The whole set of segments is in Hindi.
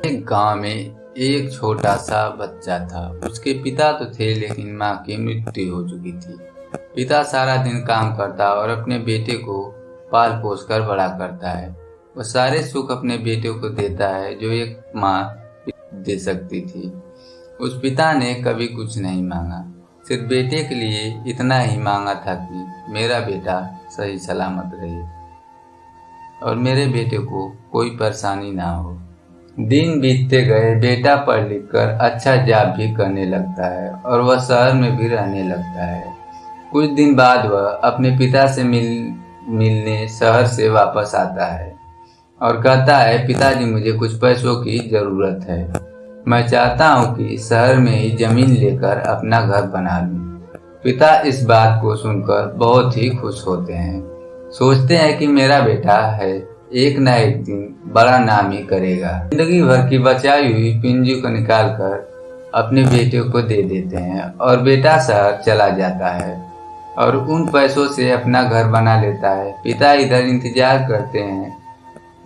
एक गांव में एक छोटा सा बच्चा था। उसके पिता तो थे लेकिन माँ की मृत्यु हो चुकी थी। पिता सारा दिन काम करता और अपने बेटे को पाल पोस कर बड़ा करता है। वह सारे सुख अपने बेटे को देता है जो एक माँ दे सकती थी। उस पिता ने कभी कुछ नहीं मांगा, सिर्फ बेटे के लिए इतना ही मांगा था कि मेरा बेटा सही सलामत रहे और मेरे बेटे को कोई परेशानी ना हो। दिन बीतते गए, बेटा पढ़ लिख कर अच्छा जॉब भी करने लगता है और वह शहर में भी रहने लगता है। कुछ दिन बाद वह अपने पिता से मिलने शहर से वापस आता है और कहता है, पिताजी मुझे कुछ पैसों की जरूरत है। मैं चाहता हूँ कि शहर में ही जमीन लेकर अपना घर बना लूँ। पिता इस बात को सुनकर बहुत ही खुश होते हैं। सोचते हैं कि मेरा बेटा है, एक ना एक दिन बड़ा नाम ही करेगा। जिंदगी भर की बचाई हुई पूंजी को निकालकर अपने बेटे को दे देते हैं और बेटा शहर चला जाता है और उन पैसों से अपना घर बना लेता है। पिता इधर इंतजार करते हैं,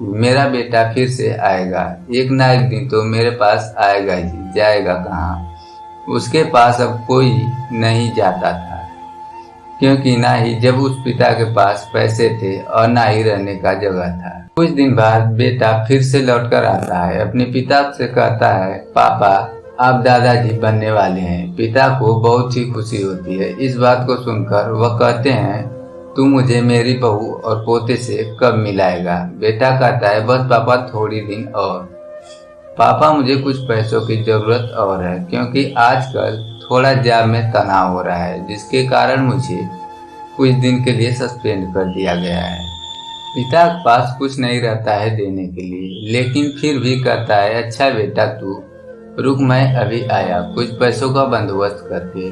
मेरा बेटा फिर से आएगा, एक ना एक दिन तो मेरे पास आएगा ही, जाएगा कहाँ। उसके पास अब कोई नहीं जाता था, क्योंकि ना ही जब उस पिता के पास पैसे थे और ना ही रहने का जगह था। कुछ दिन बाद बेटा फिर से लौटकर आता है, अपने पिता से कहता है, पापा आप दादाजी बनने वाले हैं। पिता को बहुत ही खुशी होती है। इस बात को सुनकर वह कहते हैं, तू मुझे मेरी बहू और पोते से कब मिलाएगा। बेटा कहता है, बस पापा थोड़ी दिन और। पापा मुझे कुछ पैसों की जरूरत और है, क्योंकि आजकल थोड़ा जॉब में तनाव हो रहा है, जिसके कारण मुझे कुछ दिन के लिए सस्पेंड कर दिया गया है। पिता के पास कुछ नहीं रहता है देने के लिए, लेकिन फिर भी कहता है, अच्छा बेटा तू रुक, मैं अभी आया कुछ पैसों का बंदोबस्त करके।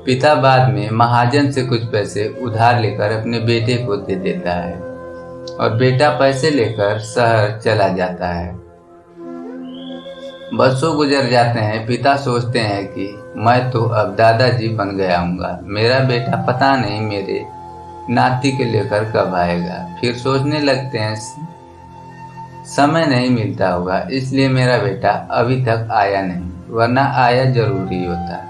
पिता बाद में महाजन से कुछ पैसे उधार लेकर अपने बेटे को दे देता है और बेटा पैसे लेकर शहर चला जाता है। बरसों गुजर जाते हैं। पिता सोचते हैं कि मैं तो अब दादाजी बन गया हूँगा, मेरा बेटा पता नहीं मेरे नाती के लेकर कब आएगा। फिर सोचने लगते हैं, समय नहीं मिलता होगा इसलिए मेरा बेटा अभी तक आया नहीं, वरना आया जरूरी होता।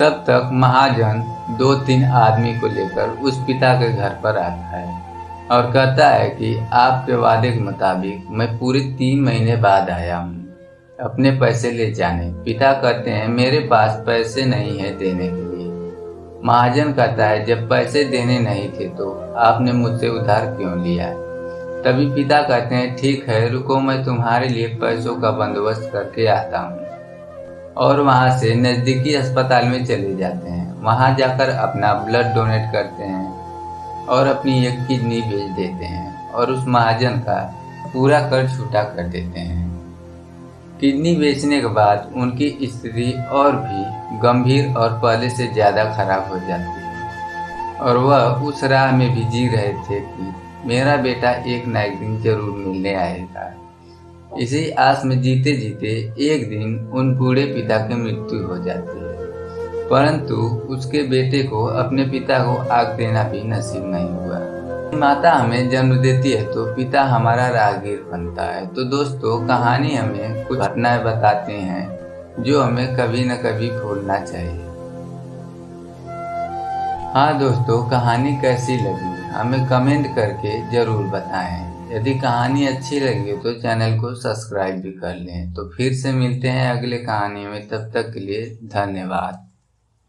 तब तक महाजन 2-3 आदमी को लेकर उस पिता के घर पर आता है और कहता है कि आपके वादे के मुताबिक मैं पूरे 3 महीने बाद आया हूँ अपने पैसे ले जाने। पिता कहते हैं, मेरे पास पैसे नहीं है देने के लिए। महाजन कहता है, जब पैसे देने नहीं थे तो आपने मुझसे उधार क्यों लिया। तभी पिता कहते हैं, ठीक है रुको, मैं तुम्हारे लिए पैसों का बंदोबस्त करके आता हूँ। और वहाँ से नज़दीकी अस्पताल में चले जाते हैं। वहाँ जाकर अपना ब्लड डोनेट करते हैं और अपनी एक किडनी बेच देते हैं और उस महाजन का पूरा कर्ज छूटा कर देते हैं। किडनी बेचने के बाद उनकी स्थिति और भी गंभीर और पहले से ज़्यादा खराब हो जाती है और वह उस राह में भी जी रहे थे कि मेरा बेटा एक ना एक दिन जरूर मिलने आएगा। इसी आस में जीते जीते एक दिन उन बूढ़े पिता की मृत्यु हो जाती है, परंतु उसके बेटे को अपने पिता को आग देना भी नसीब नहीं हुआ। माता हमें जन्म देती है तो पिता हमारा राहगीर बनता है। तो दोस्तों, कहानी हमें कुछ घटनाएं बताते हैं जो हमें कभी न कभी भूलना चाहिए। हाँ दोस्तों, कहानी कैसी लगी हमें कमेंट करके जरूर बताएं। यदि कहानी अच्छी लगी हो तो चैनल को सब्सक्राइब भी कर लें। तो फिर से मिलते हैं अगले कहानी में, तब तक के लिए धन्यवाद।